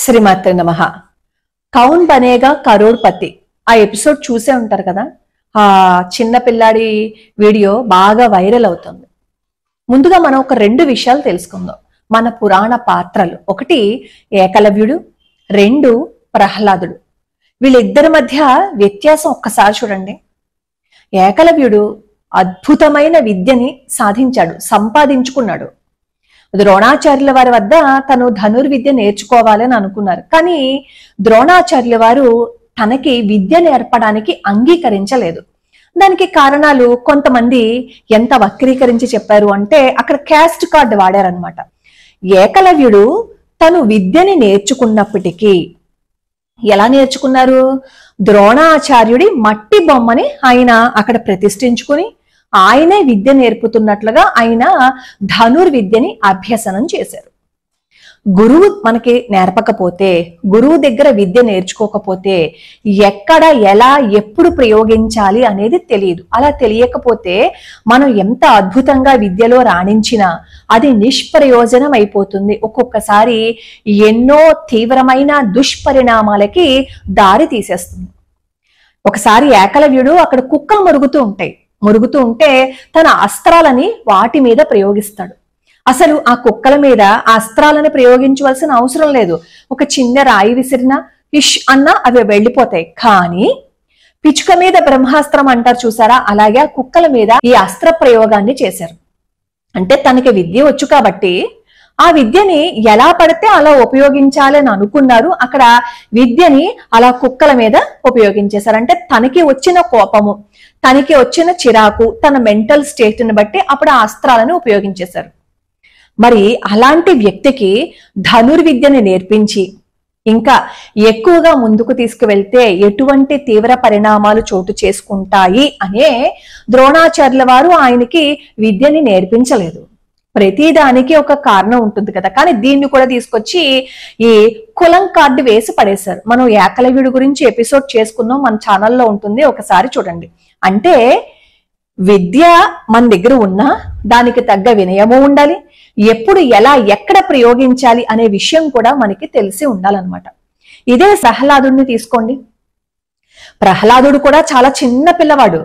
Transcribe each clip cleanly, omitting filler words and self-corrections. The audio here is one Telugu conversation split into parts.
శ్రీమాత్రే నమః. కౌన్ బనేగా కరోడ్పతి ఆ ఎపిసోడ్ చూసే ఉంటారు కదా. ఆ చిన్న పిల్లాడి వీడియో బాగా వైరల్ అవుతుంది. ముందుగా మనం ఒక రెండు విషయాలు తెలుసుకుందాం. మన పురాణ పాత్రలు, ఒకటి ఏకలవ్యుడు, రెండు ప్రహ్లాదుడు. వీళ్ళిద్దరి మధ్య వ్యత్యాసం ఒక్కసారి చూడండి. ఏకలవ్యుడు అద్భుతమైన విద్యని సాధించాడు, సంపాదించుకున్నాడు. ద్రోణాచార్యుల వారి వద్ద తను ధనుర్విద్య నేర్చుకోవాలని అనుకున్నారు. కానీ ద్రోణాచార్యుల వారు తనకి విద్య నేర్పడానికి అంగీకరించలేదు. దానికి కారణాలు కొంతమంది ఎంత వక్రీకరించి చెప్పారు అంటే అక్కడ క్యాస్ట్ కార్డ్ వాడారనమాట. ఏకలవ్యుడు తను విద్యని నేర్చుకున్నప్పటికీ ఎలా నేర్చుకున్నారు? ద్రోణాచార్యుడి మట్టి బొమ్మని ఆయన అక్కడ ప్రతిష్ఠించుకుని ఆయనే విద్య నేర్పుతున్నట్లుగా ఆయన ధనుర్విద్యని అభ్యసనం చేశారు. గురువు మనకి నేర్పకపోతే, గురువు దగ్గర విద్య నేర్చుకోకపోతే ఎక్కడ ఎలా ఎప్పుడు ప్రయోగించాలి అనేది తెలియదు. అలా తెలియకపోతే మనం ఎంత అద్భుతంగా విద్యలో రాణించినా అది నిష్ప్రయోజనం అయిపోతుంది. ఒక్కొక్కసారి ఎన్నో తీవ్రమైన దుష్పరిణామాలకి దారి తీసేస్తుంది. ఒకసారి ఏకలవ్యుడు అక్కడ కుక్కలు మురుగుతూ ఉంటే తన అస్త్రాలని వాటి మీద ప్రయోగిస్తాడు. అసలు ఆ కుక్కల మీద ఆ అస్త్రాలని ప్రయోగించవలసిన అవసరం లేదు. ఒక చిన్న రాయి విసిరినా ఫిష్ అన్నా అవి వెళ్ళిపోతాయి. కానీ పిచ్చుక మీద బ్రహ్మాస్త్రం అంటారు చూసారా, అలాగే ఆ కుక్కల మీద ఈ అస్త్ర ప్రయోగాన్ని చేశారు. అంటే తనకి విద్య వచ్చు కాబట్టి ఆ విద్యని ఎలా పడితే అలా ఉపయోగించాలని అనుకున్నారు. అక్కడ విద్యని అలా కుక్కల మీద ఉపయోగించేశారు. అంటే తనకి వచ్చిన కోపము, తనకి వచ్చిన చిరాకు, తన మెంటల్ స్టేట్ ని బట్టి అప్పుడు ఆ అస్త్రాలను ఉపయోగించేశారు. మరి అలాంటి వ్యక్తికి ధనుర్విద్యని నేర్పించి ఇంకా ఎక్కువగా ముందుకు తీసుకువెళ్తే ఎటువంటి తీవ్ర పరిణామాలు చోటు చేసుకుంటాయి అనే ద్రోణాచార్యుల వారు ఆయనకి విద్యని నేర్పించలేదు. ప్రతిదానికి ఒక కారణం ఉంటుంది కదా. కానీ దీన్ని కూడా తీసుకొచ్చి ఈ కులం కార్డు వేసి పడేశారు. మనం ఏకలవ్యుడి గురించి ఎపిసోడ్ చేసుకున్నాం, మన ఛానల్లో ఉంటుంది, ఒకసారి చూడండి. అంటే విద్య మన దగ్గర ఉన్నా దానికి తగ్గ వినయము ఉండాలి, ఎప్పుడు ఎలా ఎక్కడ ప్రయోగించాలి అనే విషయం కూడా మనకి తెలిసి ఉండాలన్నమాట. ఇదే ప్రహ్లాదుడిని తీసుకోండి. ప్రహ్లాదుడు కూడా చాలా చిన్న పిల్లవాడు.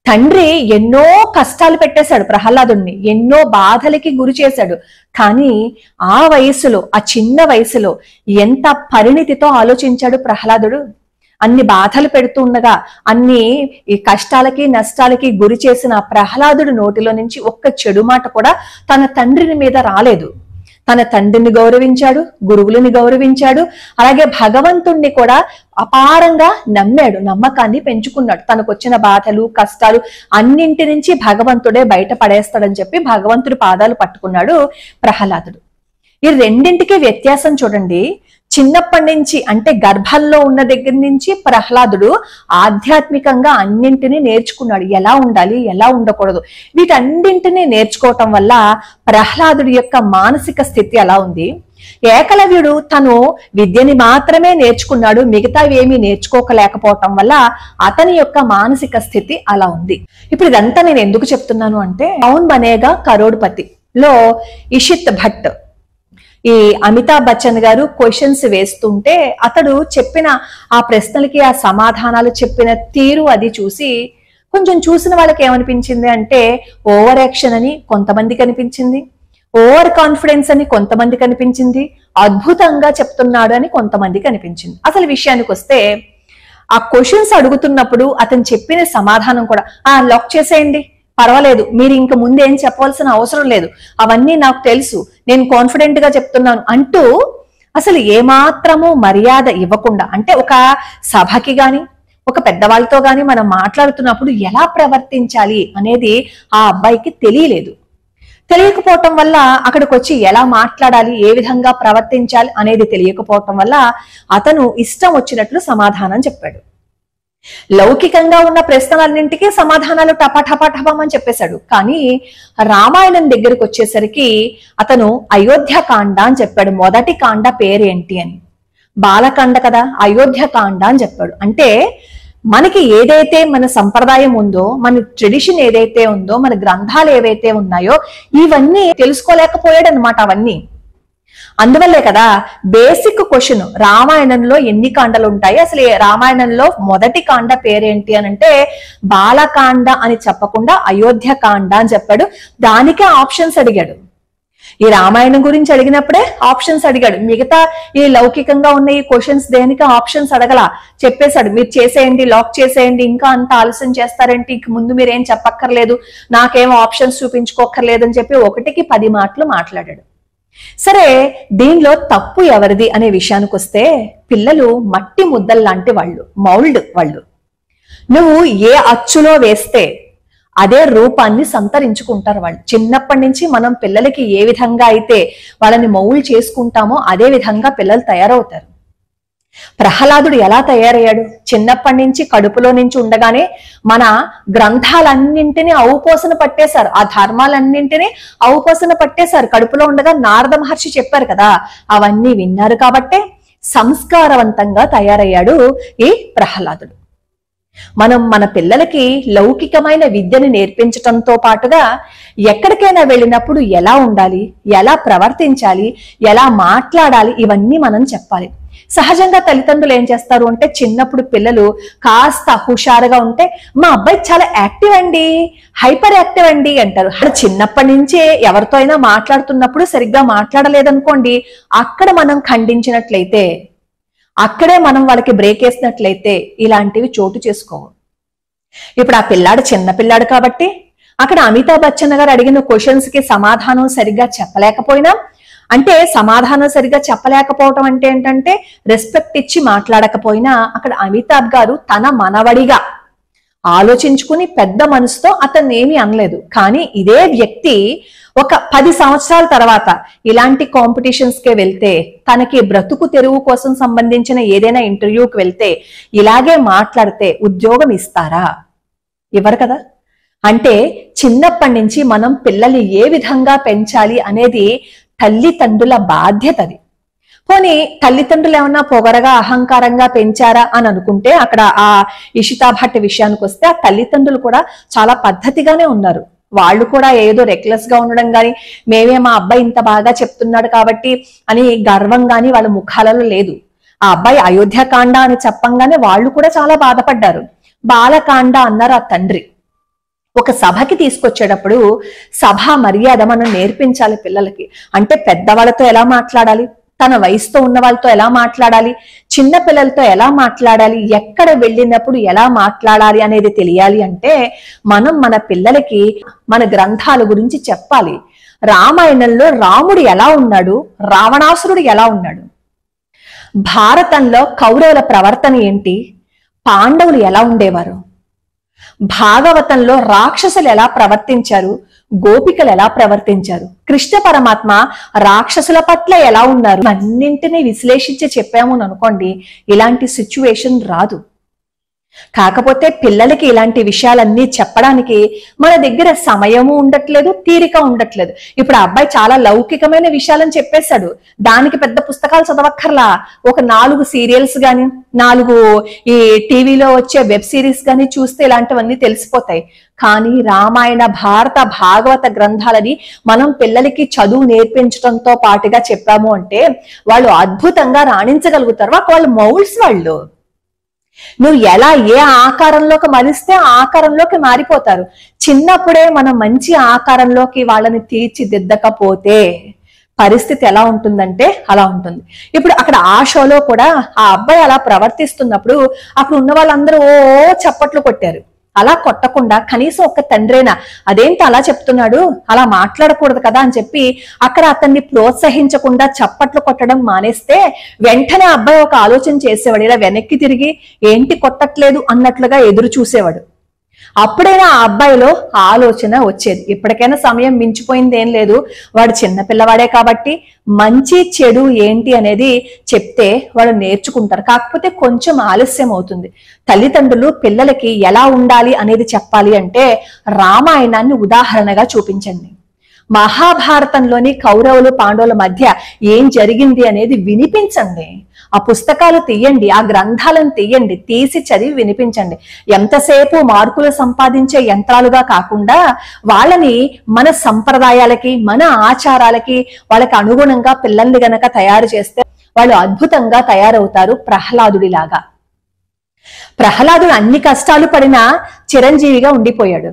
తండ్రి ఎన్నో కష్టాలు పెట్టేశాడు ప్రహ్లాదుడిని, ఎన్నో బాధలకి గురి చేశాడు. కానీ ఆ వయసులో, ఆ చిన్న వయసులో ఎంత పరిణితితో ఆలోచించాడు ప్రహ్లాదుడు. అన్ని బాధలు పెడుతూ ఉండగా, అన్ని ఈ కష్టాలకి నష్టాలకి గురి చేసిన ప్రహ్లాదుడు నోటిలో నుంచి ఒక్క చెడు మాట కూడా తన తండ్రిని మీద రాలేదు. తన తండ్రిని గౌరవించాడు, గురువులని గౌరవించాడు, అలాగే భగవంతుణ్ణి కూడా అపారంగా నమ్మాడు, నమ్మకాన్ని పెంచుకున్నాడు. తనకు వచ్చిన బాధలు కష్టాలు అన్నింటి నుంచి భగవంతుడే బయట పడేస్తాడని చెప్పి భగవంతుడి పాదాలు పట్టుకున్నాడు ప్రహ్లాదుడు. ఈ రెండింటికి వ్యత్యాసం చూడండి. చిన్నప్పటి నుంచి అంటే గర్భంలో ఉన్న దగ్గర నుంచి ప్రహ్లాదుడు ఆధ్యాత్మికంగా అన్నింటినీ నేర్చుకున్నాడు. ఎలా ఉండాలి, ఎలా ఉండకూడదు, వీటన్నింటినీ నేర్చుకోవటం వల్ల ప్రహ్లాదుడి యొక్క మానసిక స్థితి ఎలా ఉంది. ఏకలవ్యుడు తను విద్యని మాత్రమే నేర్చుకున్నాడు, మిగతావి ఏమీ నేర్చుకోకలేకపోవటం వల్ల అతని యొక్క మానసిక స్థితి అలా ఉంది. ఇప్పుడు ఇదంతా నేను ఎందుకు చెప్తున్నాను అంటే, కౌన్ బనేగా కరోడ్పతి లో ఇషిత్ భట్ ఈ అమితాబ్ బచ్చన్ గారు క్వశ్చన్స్ వేస్తుంటే అతడు చెప్పిన ఆ ప్రశ్నలకి ఆ సమాధానాలు చెప్పిన తీరు అది చూసి కొంచెం చూసిన వాళ్ళకి ఏమనిపించింది అంటే, ఓవర్ యాక్షన్ అని కొంతమందికి అనిపించింది, ఓవర్ కాన్ఫిడెన్స్ అని కొంతమందికి అనిపించింది, అద్భుతంగా చెప్తున్నాడు అని కొంతమందికి అనిపించింది. అసలు విషయానికి వస్తే ఆ క్వశ్చన్స్ అడుగుతున్నప్పుడు అతను చెప్పిన సమాధానం కూడా లాక్ చేసేయండి, పర్వాలేదు, మీరు ఇంక ముందేం చెప్పవలసిన అవసరం లేదు, అవన్నీ నాకు తెలుసు, నేను కాన్ఫిడెంట్ గా చెప్తున్నాను అంటూ అసలు ఏమాత్రము మర్యాద ఇవ్వకుండా, అంటే ఒక సభకి గాని ఒక పెద్దవాళ్ళతో గాని మనం మాట్లాడుతున్నప్పుడు ఎలా ప్రవర్తించాలి అనేది ఆ అబ్బాయికి తెలియకపోవటం వల్ల అక్కడికి వచ్చి ఎలా మాట్లాడాలి, ఏ విధంగా ప్రవర్తించాలి అనేది తెలియకపోవటం వల్ల అతను ఇష్టం వచ్చినట్లు సమాధానం చెప్పాడు. లౌకికంగా ఉన్న ప్రశ్నలన్నింటికీ సమాధానాలు టపటపటపమని చెప్పేశాడు. కానీ రామాయణం దగ్గరికి వచ్చేసరికి అతను అయోధ్యకాండ అని చెప్పాడు. మొదటి కాండ పేరేంటి అని, బాలకాండ కదా, అయోధ్యకాండ అని చెప్పాడు. అంటే మనకి ఏదైతే మన సంప్రదాయం ఉందో, మన ట్రెడిషన్ ఏదైతే ఉందో, మన గ్రంథాలు ఏవైతే ఉన్నాయో ఇవన్నీ తెలుసుకోలేకపోయాడు అనమాట. అవన్నీ అందువల్లే కదా బేసిక్ క్వశ్చన్, రామాయణంలో ఎన్ని కాండలు ఉంటాయి, అసలు రామాయణంలో మొదటి కాండ పేరేంటి అని అంటే బాలకాండ అని చెప్పకుండా అయోధ్య కాండ అని చెప్పాడు. దానికే ఆప్షన్స్ అడిగాడు. ఈ రామాయణం గురించి అడిగినప్పుడే ఆప్షన్స్ అడిగాడు. మిగతా ఈ లౌకికంగా ఉన్న ఈ క్వశ్చన్స్ దేనికి ఆప్షన్స్ అడగలా, చెప్పేశాడు మీరు చేసేయండి, లాక్ చేసేయండి, ఇంకా అంత ఆలస్యం చేస్తారంటే ఇంక ముందు మీరేం చెప్పక్కర్లేదు, నాకేం ఆప్షన్స్ చూపించుకోక్కర్లేదు అని చెప్పి 1కి 10 మాటలు మాట్లాడాడు. సరే, దీనిలో తప్పు ఎవరిది అనే విషయానికి వస్తే పిల్లలు మట్టి ముద్దల్లాంటి వాళ్ళు, మౌల్డ్ వాళ్ళు. నువ్వు ఏ అచ్చులో వేస్తే అదే రూపాన్ని సంతరించుకుంటారు వాళ్ళు. చిన్నప్పటి నుంచి మనం పిల్లలకి ఏ విధంగా అయితే వాళ్ళని మౌల్డ్ చేసుకుంటామో అదే విధంగా పిల్లలు తయారవుతారు. ప్రహ్లాదుడు ఎలా తయారయ్యాడు? చిన్నప్పటి నుంచి కడుపులో నుంచి ఉండగానే మన గ్రంథాలన్నింటినీ ఔపోసన పట్టేశారు, ఆ ధర్మాలన్నింటినీ ఔపోసన పట్టేశారు. కడుపులో ఉండగా నారద మహర్షి చెప్పారు కదా, అవన్నీ విన్నారు కాబట్టే సంస్కారవంతంగా తయారయ్యాడు ఈ ప్రహ్లాదుడు. మనం మన పిల్లలకి లౌకికమైన విద్యను నేర్పించటంతో పాటుగా ఎక్కడికైనా వెళ్ళినప్పుడు ఎలా ఉండాలి, ఎలా ప్రవర్తించాలి, ఎలా మాట్లాడాలి, ఇవన్నీ మనం చెప్పాలి. సహజంగా తల్లిదండ్రులు ఏం చేస్తారు అంటే చిన్నప్పుడు పిల్లలు కాస్త హుషారుగా ఉంటే మా అబ్బాయి చాలా యాక్టివ్ అండి, హైపర్ యాక్టివ్ అండి అంటారు. చిన్నప్పటి నుంచే ఎవరితో అయినా మాట్లాడుతున్నప్పుడు సరిగ్గా మాట్లాడలేదనుకోండి, అక్కడ మనం ఖండించినట్లయితే, అక్కడే మనం వాళ్ళకి బ్రేక్ వేసినట్లయితే ఇలాంటివి చోటు చేసుకోవు. ఇప్పుడు ఆ పిల్లాడు చిన్న పిల్లాడు కాబట్టి అక్కడ అమితాబ్ బచ్చన్ గారు అడిగిన క్వశ్చన్స్ కి సమాధానం సరిగ్గా చెప్పలేకపోయినా, అంటే సమాధానం సరిగ్గా చెప్పలేకపోవటం అంటే ఏంటంటే రెస్పెక్ట్ ఇచ్చి మాట్లాడకపోయినా, అక్కడ అమితాబ్ గారు తన మనవడిగా ఆలోచించుకుని పెద్ద మనసుతో అతన్ని ఏమీ అనలేదు. కానీ ఇదే వ్యక్తి ఒక 10 సంవత్సరాల తర్వాత ఇలాంటి కాంపిటీషన్స్ కే వెళ్తే, తనకి బ్రతుకు తెరువు కోసం సంబంధించిన ఏదైనా ఇంటర్వ్యూకి వెళ్తే ఇలాగే మాట్లాడితే ఉద్యోగం ఇస్తారా? ఇవ్వరు కదా. అంటే చిన్నప్పటి నుంచి మనం పిల్లల్ని ఏ విధంగా పెంచాలి అనేది తల్లిదండ్రుల బాధ్యత. అది పోనీ తల్లిదండ్రులు ఏమన్నా పొగరగా అహంకారంగా పెంచారా అని అనుకుంటే, అక్కడ ఆ ఇషితా భట్ విషయానికి వస్తే ఆ తల్లిదండ్రులు కూడా చాలా పద్ధతిగానే ఉన్నారు. వాళ్ళు కూడా ఏదో రెక్లెస్ గా ఉండడం గాని, మేమే మా అబ్బాయి ఇంత బాగా చెప్తున్నాడు కాబట్టి అని గర్వం గాని వాళ్ళ ముఖాలలో లేదు. ఆ అబ్బాయి అయోధ్యకాండ అని చెప్పంగానే వాళ్ళు కూడా చాలా బాధపడ్డారు. బాలకాండ అన్నారు ఆ తండ్రి. ఒక సభకి తీసుకొచ్చేటప్పుడు సభా మర్యాద మనం నేర్పించాలి పిల్లలకి. అంటే పెద్దవాళ్ళతో ఎలా మాట్లాడాలి, తన వయసుతో ఉన్న వాళ్ళతో ఎలా మాట్లాడాలి, చిన్న పిల్లలతో ఎలా మాట్లాడాలి, ఎక్కడ వెళ్ళినప్పుడు ఎలా మాట్లాడాలి అనేది తెలియాలి. అంటే మనం మన పిల్లలకి మన గ్రంథాల గురించి చెప్పాలి. రామాయణంలో రాముడు ఎలా ఉన్నాడు, రావణాసురుడు ఎలా ఉన్నాడు, భారతంలో కౌరవుల ప్రవర్తన ఏంటి, పాండవులు ఎలా ఉండేవారు, భాగవతంలో రాక్షసులు ఎలా ప్రవర్తించారు, గోపికలు ఎలా ప్రవర్తించారు, కృష్ణ పరమాత్మ రాక్షసుల పట్ల ఎలా ఉన్నారు, అన్నింటినీ విశ్లేషించి చెప్పాము అనుకోండి, ఇలాంటి సిచ్యువేషన్ రాదు. కాకపోతే పిల్లలకి ఇలాంటి విషయాలన్నీ చెప్పడానికి మన దగ్గర సమయము ఉండట్లేదు, తీరిక ఉండట్లేదు. ఇప్పుడు ఆ అబ్బాయి చాలా లౌకికమైన విషయాలని చెప్పేశాడు, దానికి పెద్ద పుస్తకాలు చదవక్కర్లా, ఒక 4 సీరియల్స్ గాని 4 ఈ టీవీలో వచ్చే వెబ్ సిరీస్ గాని చూస్తే ఇలాంటివన్నీ తెలిసిపోతాయి. కానీ రామాయణ, భారత, భాగవత గ్రంథాలని మనం పిల్లలకి చదువు నేర్పించడంతో పాటుగా చెప్పాము అంటే వాళ్ళు అద్భుతంగా రాణించగలుగుతారు. వాళ్ళు మౌల్డ్స్ వాళ్ళు. నువ్వు ఎలా ఏ ఆకారంలోకి మలిస్తే ఆ ఆకారంలోకి మారిపోతారు. చిన్నప్పుడే మనం మంచి ఆకారంలోకి వాళ్ళని తీర్చిదిద్దకపోతే పరిస్థితి ఎలా ఉంటుందంటే అలా ఉంటుంది. ఇప్పుడు అక్కడ ఆ షోలో కూడా ఆ అబ్బాయి అలా ప్రవర్తిస్తున్నప్పుడు అక్కడ ఉన్న వాళ్ళందరూ చప్పట్లు కొట్టారు. అలా కొట్టకుండా కనీసం ఒక తండ్రైనా అదేంటి అలా చెప్తున్నాడు, అలా మాట్లాడకూడదు కదా అని చెప్పి అక్కడ అతన్ని ప్రోత్సహించకుండా చప్పట్లు కొట్టడం మానేస్తే వెంటనే అబ్బాయి ఒక ఆలోచన చేసేవాడు. ఇలా వెనక్కి తిరిగి ఏంటి కొట్టట్లేదు అన్నట్లుగా ఎదురు చూసేవాడు. అప్పుడైనా ఆ అబ్బాయిలో ఆలోచన వచ్చేది. ఇప్పటికైనా సమయం మించిపోయింది ఏం లేదు, వాడు చిన్న పిల్లవాడే కాబట్టి మంచి చెడు ఏంటి అనేది చెప్తే వాడు నేర్చుకుంటారు. కాకపోతే కొంచెం ఆలస్యం అవుతుంది. తల్లిదండ్రులు పిల్లలకి ఎలా ఉండాలి అనేది చెప్పాలి అంటే రామాయణాన్ని ఉదాహరణగా చూపించండి. మహాభారతంలోని కౌరవులు పాండవుల మధ్య ఏం జరిగింది అనేది వినిపించండి. ఆ పుస్తకాలు తీయండి, ఆ గ్రంథాలను తీయండి, తీసి చదివి వినిపించండి. ఎంతసేపు మార్కులు సంపాదించే యంత్రాలుగా కాకుండా వాళ్ళని మన సంప్రదాయాలకి, మన ఆచారాలకి, వాళ్ళకి అనుగుణంగా పిల్లల్ని గనక తయారు చేస్తే వాళ్ళు అద్భుతంగా తయారవుతారు. ప్రహ్లాదుడిలాగా. ప్రహ్లాదుడు అన్ని కష్టాలు పడినా చిరంజీవిగా ఉండిపోయాడు.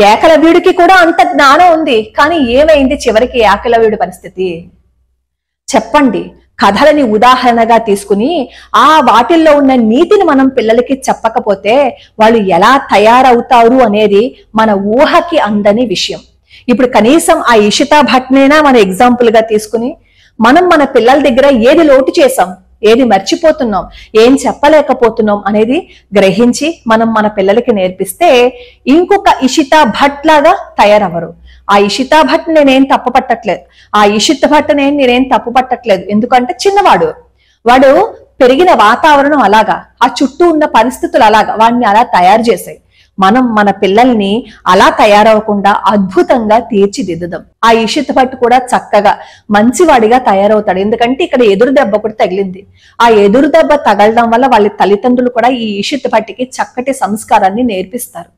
ఏకలవ్యుడికి కూడా అంత జ్ఞానం ఉంది, కానీ ఏమైంది చివరికి ఏకలవ్యుడి పరిస్థితి? చెప్పండి. కథలని ఉదాహరణగా తీసుకుని ఆ వాటిల్లో ఉన్న నీతిని మనం పిల్లలకి చెప్పకపోతే వాళ్ళు ఎలా తయారవుతారు అనేది మన ఊహకి అందని విషయం. ఇప్పుడు కనీసం ఆ ఇషితా భట్నేనా మన ఎగ్జాంపుల్ గా తీసుకుని మనం మన పిల్లల దగ్గర ఏది లోటు చేసాం, ఏది మర్చిపోతున్నాం, ఏం చెప్పలేకపోతున్నాం అనేది గ్రహించి మనం మన పిల్లలకి నేర్పిస్తే ఇంకొక ఇషితా భట్ లాగా తయారవ్వరు. ఆ ఇషితా భట్ నేనేం తప్పు పట్టట్లేదు, ఆ ఇషిత్ భట్ నేనేం తప్పు పట్టట్లేదు. ఎందుకంటే చిన్నవాడు, వాడు పెరిగిన వాతావరణం అలాగా, ఆ చుట్టూ ఉన్న పరిస్థితులు అలాగా వాడిని అలా తయారు చేసాయి. మనం మన పిల్లల్ని అలా తయారవకుండా అద్భుతంగా తీర్చిదిద్దుదాం. ఆ ఇషిత్ భట్ కూడా చక్కగా మంచివాడిగా తయారవుతాడు. ఎందుకంటే ఇక్కడ ఎదురు దెబ్బ కూడా తగిలింది. ఆ ఎదురు దెబ్బ తగలడం వల్ల వాళ్ళ తల్లిదండ్రులు కూడా ఈ ఇషిత్ భట్కి చక్కటి సంస్కారాన్ని నేర్పిస్తారు.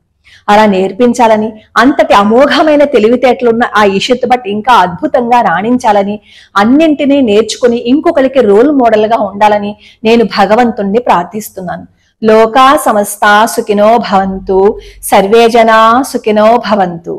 అలా నేర్పించాలని, అంతటి అమోఘమైన తెలివితేటలున్న ఆ ఇషిత్ భట్ ఇంకా అద్భుతంగా రాణించాలని, అన్నింటినీ నేర్చుకుని ఇంకొకరికి రోల్ మోడల్ గా ఉండాలని నేను భగవంతుణ్ణి ప్రార్థిస్తున్నాను. లోకా సమస్తా సుఖినో భవంతు, సర్వే జనా సుఖినో భవంతు.